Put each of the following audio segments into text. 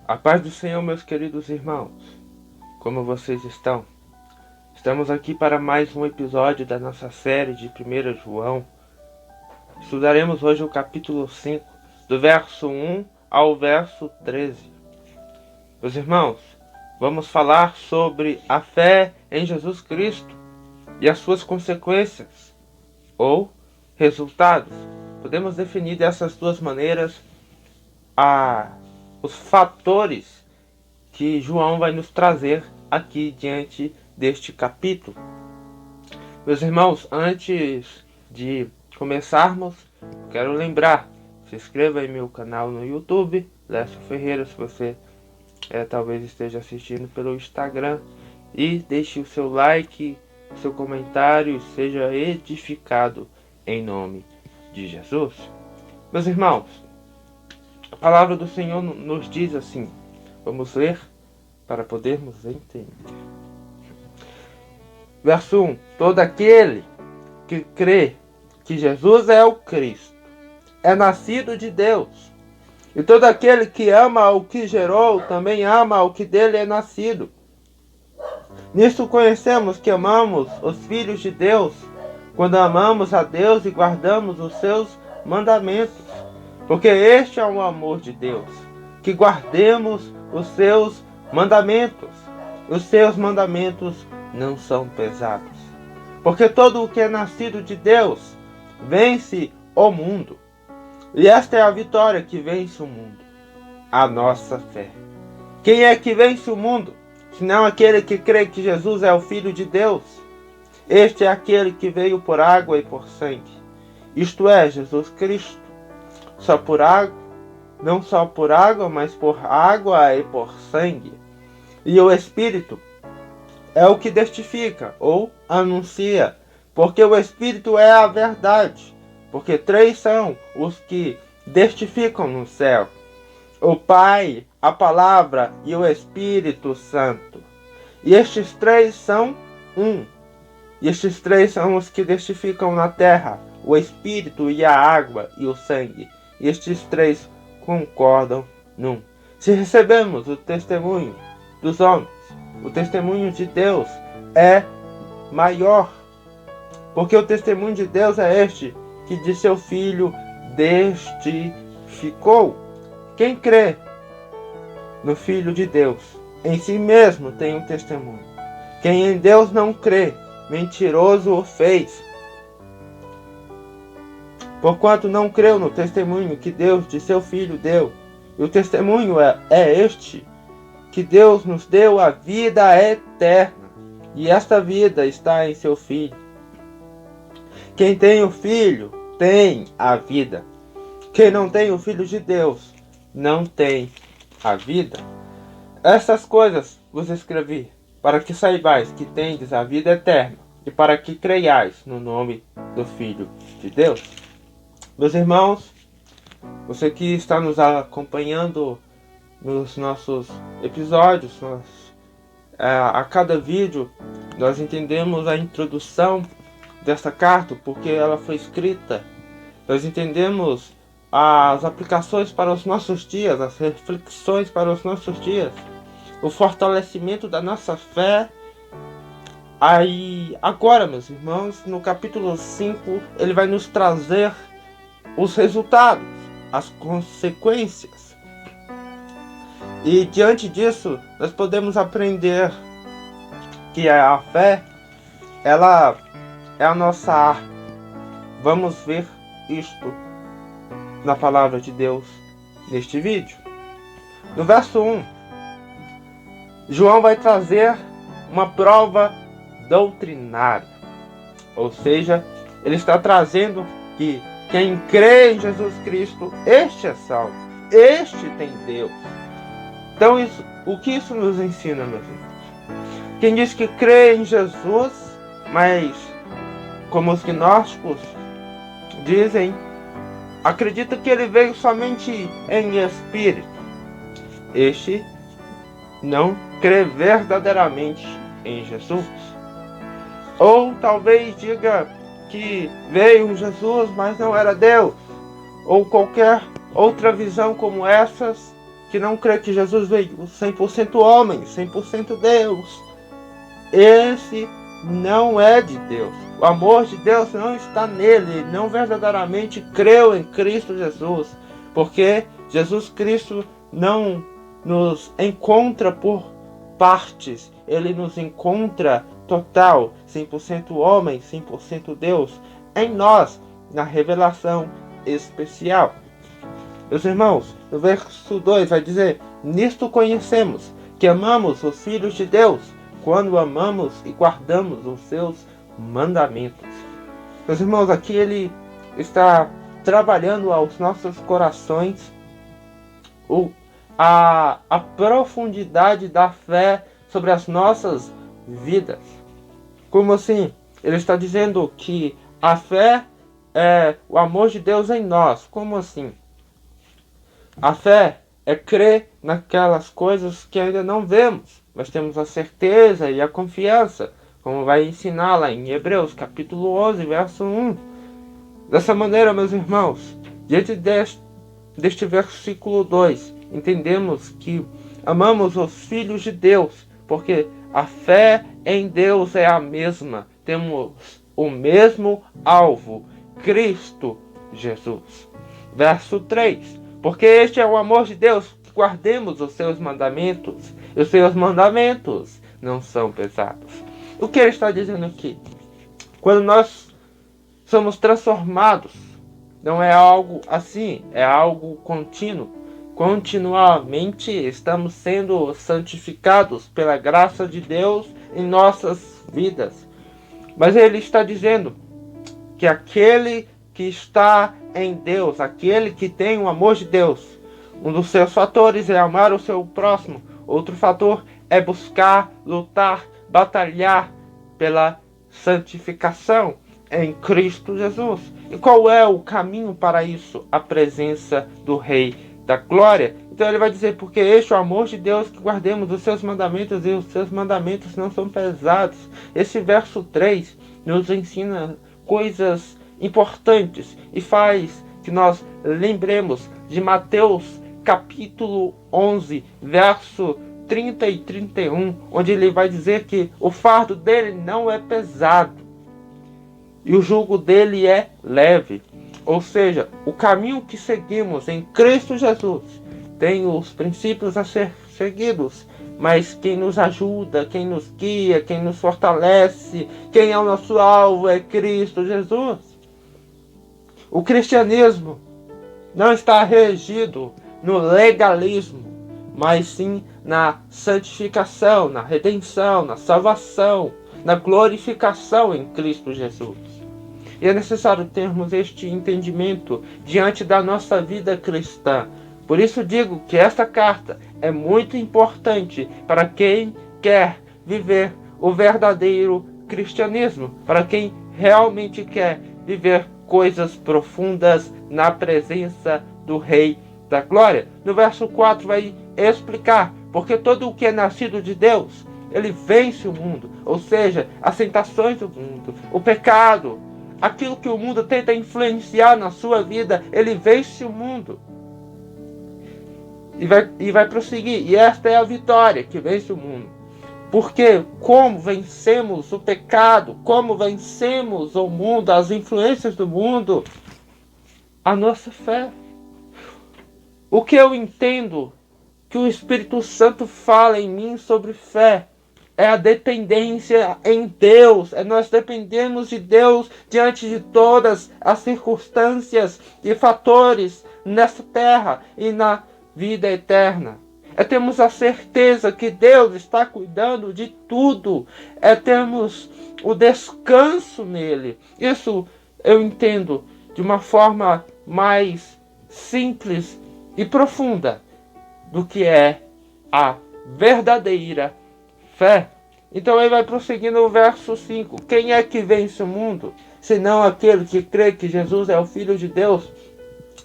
A paz do Senhor, meus queridos irmãos, como vocês estão? Estamos aqui para mais um episódio da nossa série de 1 João. Estudaremos hoje o capítulo 5, do verso 1 ao verso 13. Meus irmãos, vamos falar sobre a fé em Jesus Cristo e as suas consequências, ou resultados. Podemos definir dessas duas maneiras os fatores que João vai nos trazer aqui diante deste capítulo. Meus irmãos, antes de começarmos, quero lembrar, se inscreva em meu canal no YouTube, Lécio Ferreira, se você talvez esteja assistindo pelo Instagram, e deixe o seu like, o seu comentário, seja edificado em nome de Jesus. Meus irmãos, a palavra do Senhor nos diz assim, vamos ler para podermos entender. Verso 1. Todo aquele que crê que Jesus é o Cristo é nascido de Deus. E todo aquele que ama o que gerou também ama o que dele é nascido. Nisso conhecemos que amamos os filhos de Deus, quando amamos a Deus e guardamos os seus mandamentos. Porque este é o amor de Deus, que guardemos os seus mandamentos. Os seus mandamentos não são pesados. Porque todo o que é nascido de Deus vence o mundo. E esta é a vitória que vence o mundo, a nossa fé. Quem é que vence o mundo, senão aquele que crê que Jesus é o Filho de Deus? Este é aquele que veio por água e por sangue, isto é, Jesus Cristo. Só por água, não só por água, mas por água e por sangue. E o Espírito é o que testifica ou anuncia, porque o Espírito é a verdade. Porque três são os que testificam no céu: o Pai, a Palavra e o Espírito Santo. E estes três são um. E estes três são os que testificam na terra: o Espírito e a água e o sangue. E estes três concordam num. Se recebemos o testemunho dos homens, o testemunho de Deus é maior. Porque o testemunho de Deus é este, que de seu Filho testificou. Quem crê no Filho de Deus, em si mesmo tem um testemunho. Quem em Deus não crê, mentiroso o fez, porquanto não creu no testemunho que Deus de seu Filho deu. E o testemunho é este, que Deus nos deu a vida eterna, e esta vida está em seu Filho. Quem tem o Filho tem a vida. Quem não tem o Filho de Deus não tem a vida. Estas coisas vos escrevi, para que saibais que tendes a vida eterna, e para que creiais no nome do Filho de Deus. Meus irmãos, você que está nos acompanhando nos nossos episódios, a cada vídeo nós entendemos a introdução desta carta, porque ela foi escrita. Nós entendemos as aplicações para os nossos dias, as reflexões para os nossos dias, o fortalecimento da nossa fé. Aí, agora, meus irmãos, no capítulo 5, ele vai nos trazer os resultados, as consequências. E diante disso, nós podemos aprender que a fé, ela é a nossa arma. Vamos ver isto na palavra de Deus neste vídeo. No verso 1, João vai trazer uma prova doutrinária. Ou seja, ele está trazendo que quem crê em Jesus Cristo, este é salvo, este tem Deus. Então, o que isso nos ensina, meus irmãos? Quem diz que crê em Jesus, mas como os gnósticos dizem, acredita que ele veio somente em espírito, este não crê verdadeiramente em Jesus. Ou talvez diga que veio em Jesus, mas não era Deus, ou qualquer outra visão como essas que não crê que Jesus veio 100% homem, 100% Deus, esse não é de Deus. O amor de Deus não está nele. Ele não verdadeiramente creu em Cristo Jesus. Porque Jesus Cristo não nos encontra por partes. Ele nos encontra total, 100% homem, 100% Deus, em nós, na revelação especial. Meus irmãos, no verso 2 vai dizer: nisto conhecemos que amamos os filhos de Deus, quando amamos e guardamos os seus mandamentos. Meus irmãos, aqui ele está trabalhando aos nossos corações a profundidade da fé sobre as nossas vidas. Como assim? Ele está dizendo que a fé é o amor de Deus em nós. Como assim? A fé é crer naquelas coisas que ainda não vemos, mas temos a certeza e a confiança, como vai ensinar lá em Hebreus capítulo 11, verso 1. Dessa maneira, meus irmãos, diante deste versículo 2, entendemos que amamos os filhos de Deus, porque a fé em Deus é a mesma. Temos o mesmo alvo, Cristo Jesus. Verso 3. Porque este é o amor de Deus, que guardemos os seus mandamentos. E os seus mandamentos não são pesados. O que ele está dizendo aqui? Quando nós somos transformados, não é algo assim, é algo contínuo. Continuamente estamos sendo santificados pela graça de Deus em nossas vidas. Mas ele está dizendo que aquele que está em Deus, aquele que tem o amor de Deus, um dos seus fatores é amar o seu próximo. Outro fator é buscar, lutar, batalhar pela santificação em Cristo Jesus. E qual é o caminho para isso? A presença do Rei da Glória. Então ele vai dizer: porque este é o amor de Deus, que guardemos os seus mandamentos, e os seus mandamentos não são pesados. Esse verso 3 nos ensina coisas importantes e faz que nós lembremos de Mateus capítulo 11, verso 30 e 31, onde ele vai dizer que o fardo dele não é pesado e o jugo dele é leve. Ou seja, o caminho que seguimos em Cristo Jesus tem os princípios a ser seguidos, mas quem nos ajuda, quem nos guia, quem nos fortalece, quem é o nosso alvo é Cristo Jesus. O cristianismo não está regido no legalismo, mas sim na santificação, na redenção, na salvação, na glorificação em Cristo Jesus. E é necessário termos este entendimento diante da nossa vida cristã. Por isso digo que esta carta é muito importante para quem quer viver o verdadeiro cristianismo, para quem realmente quer viver coisas profundas na presença do Rei da Glória. No verso 4 vai explicar: porque todo o que é nascido de Deus, ele vence o mundo. Ou seja, as tentações do mundo, o pecado, aquilo que o mundo tenta influenciar na sua vida, ele vence o mundo. E vai prosseguir. E esta é a vitória que vence o mundo. Porque como vencemos o pecado, como vencemos o mundo, as influências do mundo? A nossa fé. O que eu entendo que o Espírito Santo fala em mim sobre fé é a dependência em Deus. Nós dependemos de Deus diante de todas as circunstâncias e fatores nessa terra e na vida eterna. Temos a certeza que Deus está cuidando de tudo. Temos o descanso nele. Isso eu entendo de uma forma mais simples e profunda do que é a verdadeira fé. Então ele vai prosseguir no verso 5. Quem é que vence o mundo, senão aquele que crê que Jesus é o Filho de Deus?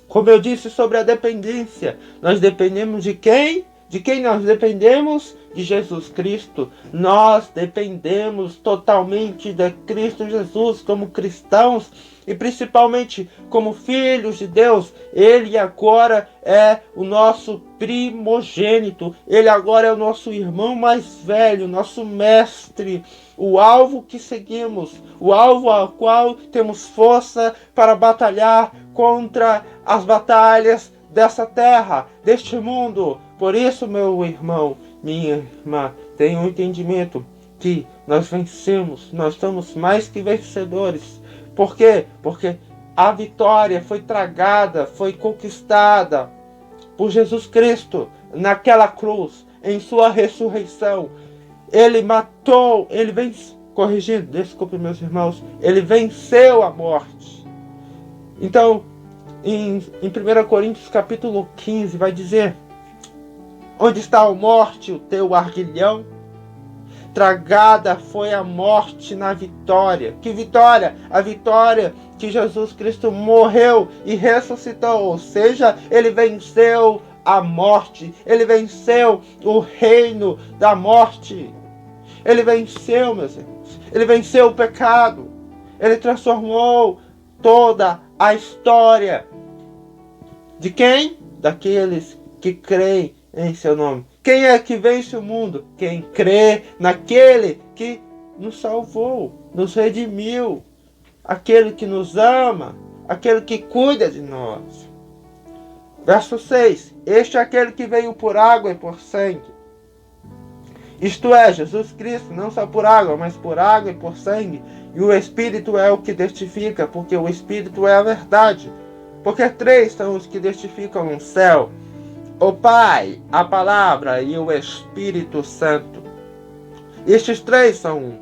Como eu disse sobre a dependência, nós dependemos de quem? De quem nós dependemos? De Jesus Cristo. Nós dependemos totalmente de Cristo Jesus como cristãos. e principalmente como filhos de Deus, Ele agora é o nosso primogênito, Ele agora é o nosso irmão mais velho, nosso mestre, o alvo que seguimos, o alvo ao qual temos força para batalhar contra as batalhas dessa terra, deste mundo. Por isso, meu irmão, minha irmã, tenha um entendimento que nós vencemos, nós somos mais que vencedores. Por quê? Porque a vitória foi tragada, foi conquistada por Jesus Cristo naquela cruz, em sua ressurreição. Ele matou, ele venceu, corrigindo, desculpe meus irmãos, ele venceu a morte. Então, em 1 Coríntios capítulo 15 vai dizer: onde está a morte, o teu arguilhão? Tragada foi a morte na vitória. Que vitória? A vitória que Jesus Cristo morreu e ressuscitou. Ou seja, ele venceu a morte. Ele venceu o reino da morte. Ele venceu, meus irmãos. Ele venceu o pecado. Ele transformou toda a história. De quem? Daqueles que creem em seu nome. Quem é que vence o mundo? Quem crê naquele que nos salvou, nos redimiu, aquele que nos ama, aquele que cuida de nós. Verso 6. Este é aquele que veio por água e por sangue. Isto é, Jesus Cristo, não só por água, mas por água e por sangue. E o Espírito é o que testifica, porque o Espírito é a verdade. Porque três são os que testificam no céu: o Pai, a Palavra e o Espírito Santo. Estes três são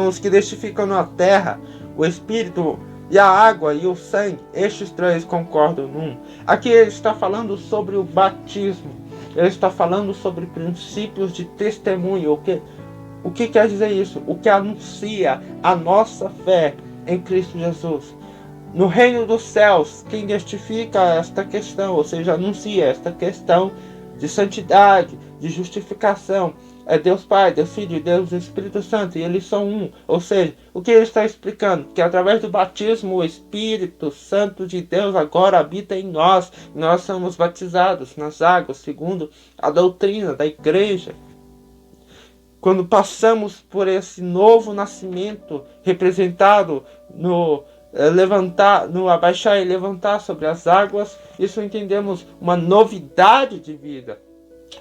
os que testificam na terra: o Espírito e a água e o sangue. Estes três concordam num. Aqui ele está falando sobre o batismo. Ele está falando sobre princípios de testemunho. O que quer dizer isso? O que anuncia a nossa fé em Cristo Jesus. No reino dos céus, quem testifica esta questão, ou seja, anuncia esta questão de santidade, de justificação, é Deus Pai, Deus Filho e Deus Espírito Santo, e eles são um. Ou seja, o que ele está explicando? Que através do batismo, o Espírito Santo de Deus agora habita em nós. Nós somos batizados nas águas, segundo a doutrina da igreja. Quando passamos por esse novo nascimento, representado no abaixar e levantar sobre as águas, isso entendemos uma novidade de vida.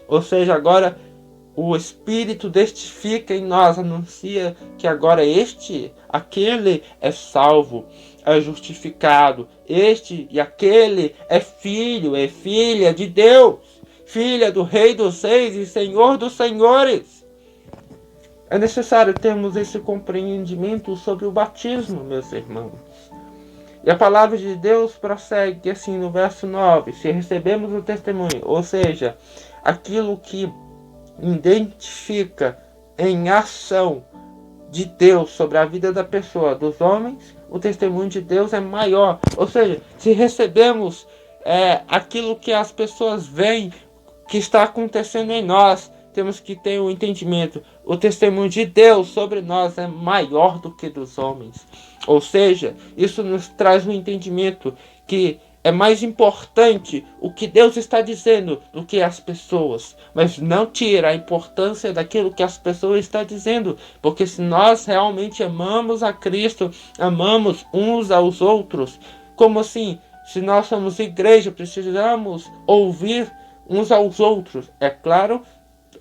Ou seja, agora o Espírito testifica em nós, anuncia que agora aquele é salvo, é justificado, este e aquele é filho, é filha de Deus, filha do Rei dos Reis e Senhor dos Senhores. É necessário termos esse compreendimento sobre o batismo, meus irmãos. E a palavra de Deus prossegue assim no verso 9. Se recebemos o testemunho, ou seja, aquilo que identifica em ação de Deus sobre a vida da pessoa, dos homens, o testemunho de Deus é maior. Ou seja, se recebemos aquilo que as pessoas veem que está acontecendo em nós, temos que ter um entendimento. O testemunho de Deus sobre nós é maior do que dos homens. Ou seja, isso nos traz um entendimento que é mais importante o que Deus está dizendo do que as pessoas. Mas não tira a importância daquilo que as pessoas estão dizendo. Porque se nós realmente amamos a Cristo, amamos uns aos outros. Como assim? Se nós somos igreja, precisamos ouvir uns aos outros. É claro,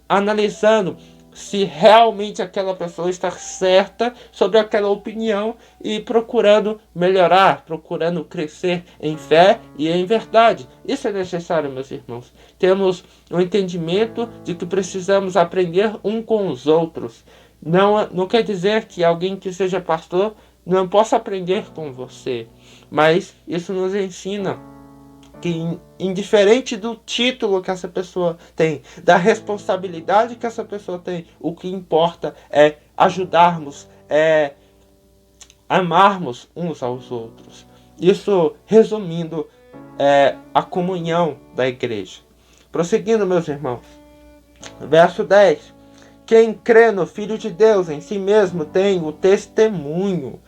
analisando se realmente aquela pessoa está certa sobre aquela opinião e procurando melhorar, procurando crescer em fé e em verdade. Isso é necessário, meus irmãos. Temos o entendimento de que precisamos aprender um com os outros. Não quer dizer que alguém que seja pastor não possa aprender com você, mas isso nos ensina que, indiferente do título que essa pessoa tem, da responsabilidade que essa pessoa tem, o que importa é ajudarmos, é amarmos uns aos outros. Isso, resumindo, é a comunhão da igreja. Prosseguindo, meus irmãos, verso 10. Quem crê no Filho de Deus em si mesmo tem o testemunho.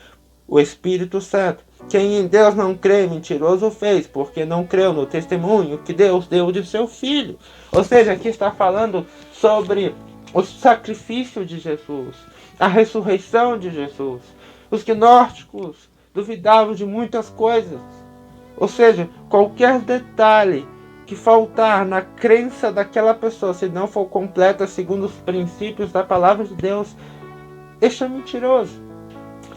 o Espírito Santo. Quem em Deus não crê, mentiroso fez, porque não creu no testemunho que Deus deu de seu Filho. Ou seja, aqui está falando sobre o sacrifício de Jesus, a ressurreição de Jesus. Os gnósticos duvidavam de muitas coisas. Ou seja, qualquer detalhe que faltar na crença daquela pessoa, se não for completa segundo os princípios da palavra de Deus, este é mentiroso.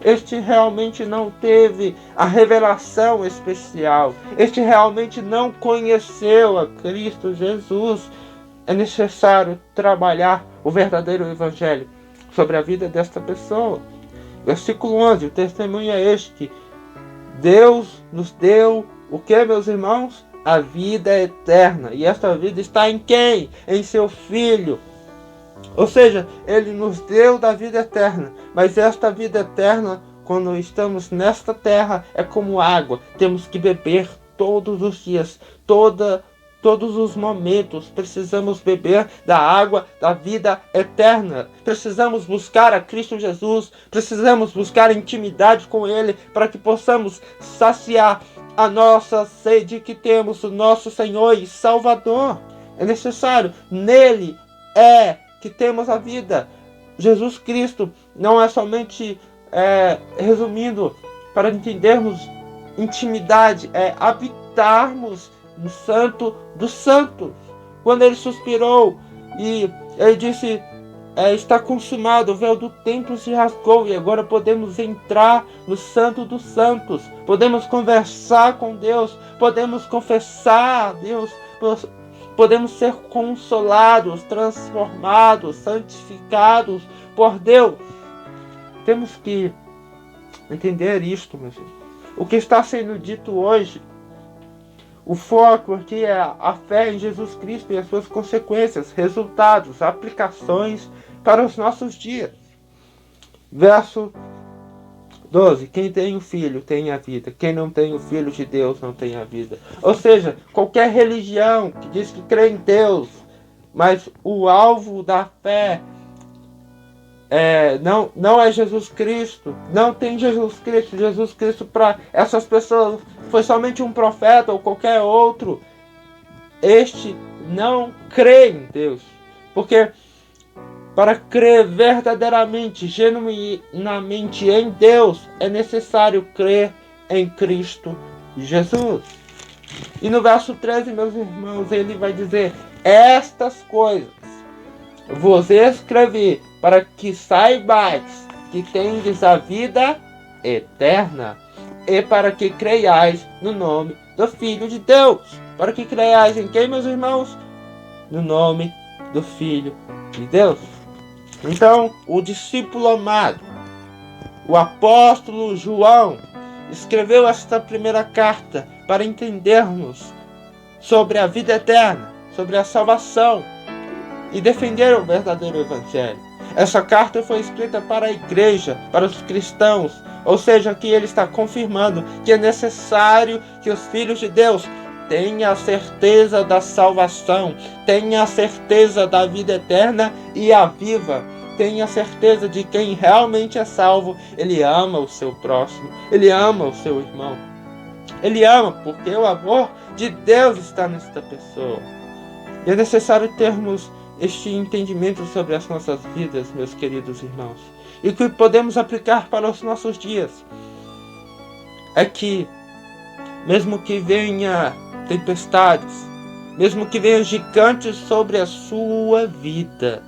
Este realmente não teve a revelação especial. Este realmente não conheceu a Cristo Jesus. É necessário trabalhar o verdadeiro evangelho sobre a vida desta pessoa. Versículo 11, o testemunho é este: Deus nos deu o que, meus irmãos? A vida eterna. E esta vida está em quem? Em seu Filho. Ou seja, Ele nos deu da vida eterna. Mas esta vida eterna, quando estamos nesta terra, é como água. Temos que beber todos os dias, todos os momentos. Precisamos beber da água da vida eterna. Precisamos buscar a Cristo Jesus. Precisamos buscar intimidade com Ele para que possamos saciar a nossa sede que temos o nosso Senhor e Salvador. É necessário. Nele que temos a vida. Jesus Cristo não é somente, resumindo, para entendermos intimidade, é habitarmos no Santo dos Santos. Quando ele suspirou e ele disse: está consumado, o véu do templo se rasgou e agora podemos entrar no Santo dos Santos. Podemos conversar com Deus, podemos confessar a Deus, podemos ser consolados, transformados, santificados por Deus. Temos que entender isto, meus filhos. O que está sendo dito hoje, o foco aqui é a fé em Jesus Cristo e as suas consequências, resultados, aplicações para os nossos dias. Verso 12. Quem tem o Filho tem a vida. Quem não tem o Filho de Deus não tem a vida. Ou seja, qualquer religião que diz que crê em Deus, mas o alvo da fé não é Jesus Cristo, não tem Jesus Cristo. Jesus Cristo para essas pessoas foi somente um profeta ou qualquer outro. Este não crê em Deus, porque para crer verdadeiramente, genuinamente em Deus, é necessário crer em Cristo Jesus. E no verso 13, meus irmãos, ele vai dizer: estas coisas vos escrevi para que saibais que tendes a vida eterna, e para que creiais no nome do Filho de Deus. Para que creiais em quem, meus irmãos? No nome do Filho de Deus. Então, o discípulo amado, o apóstolo João, escreveu esta primeira carta para entendermos sobre a vida eterna, sobre a salvação e defender o verdadeiro evangelho. Essa carta foi escrita para a igreja, para os cristãos, ou seja, que ele está confirmando que é necessário que os filhos de Deus tenham a certeza da salvação, tenham a certeza da vida eterna e a viva. Tenha certeza de quem realmente é salvo. Ele ama o seu próximo, ele ama o seu irmão. Ele ama porque o amor de Deus está nesta pessoa. E é necessário termos este entendimento sobre as nossas vidas, meus queridos irmãos, e que podemos aplicar para os nossos dias. É que, mesmo que venha tempestades, mesmo que venham gigantes sobre a sua vida,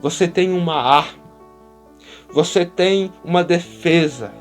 você tem uma arma, você tem uma defesa,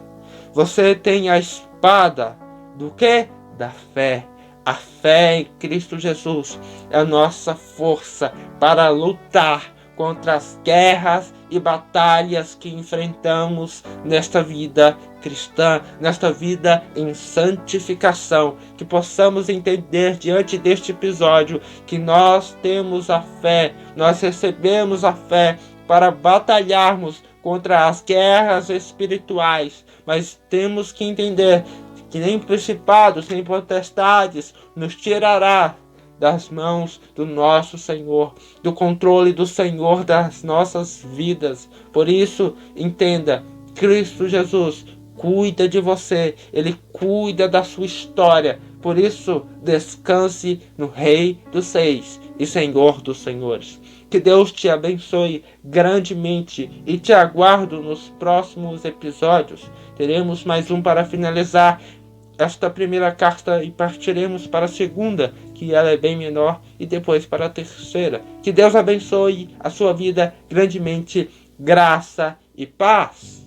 você tem a espada do quê? Da fé. A fé em Cristo Jesus é a nossa força para lutar contra as guerras e batalhas que enfrentamos nesta vida cristã, nesta vida em santificação. Que possamos entender diante deste episódio que nós temos a fé, nós recebemos a fé para batalharmos contra as guerras espirituais, mas temos que entender que nem principados, nem potestades nos tirará das mãos do nosso Senhor, do controle do Senhor das nossas vidas. Por isso, entenda, Cristo Jesus cuida de você, Ele cuida da sua história. Por isso, descanse no Rei dos Reis e Senhor dos Senhores. Que Deus te abençoe grandemente e te aguardo nos próximos episódios. Teremos mais um para finalizar esta primeira carta e partiremos para a segunda, que ela é bem menor, e depois para a terceira. Que Deus abençoe a sua vida grandemente, graça e paz.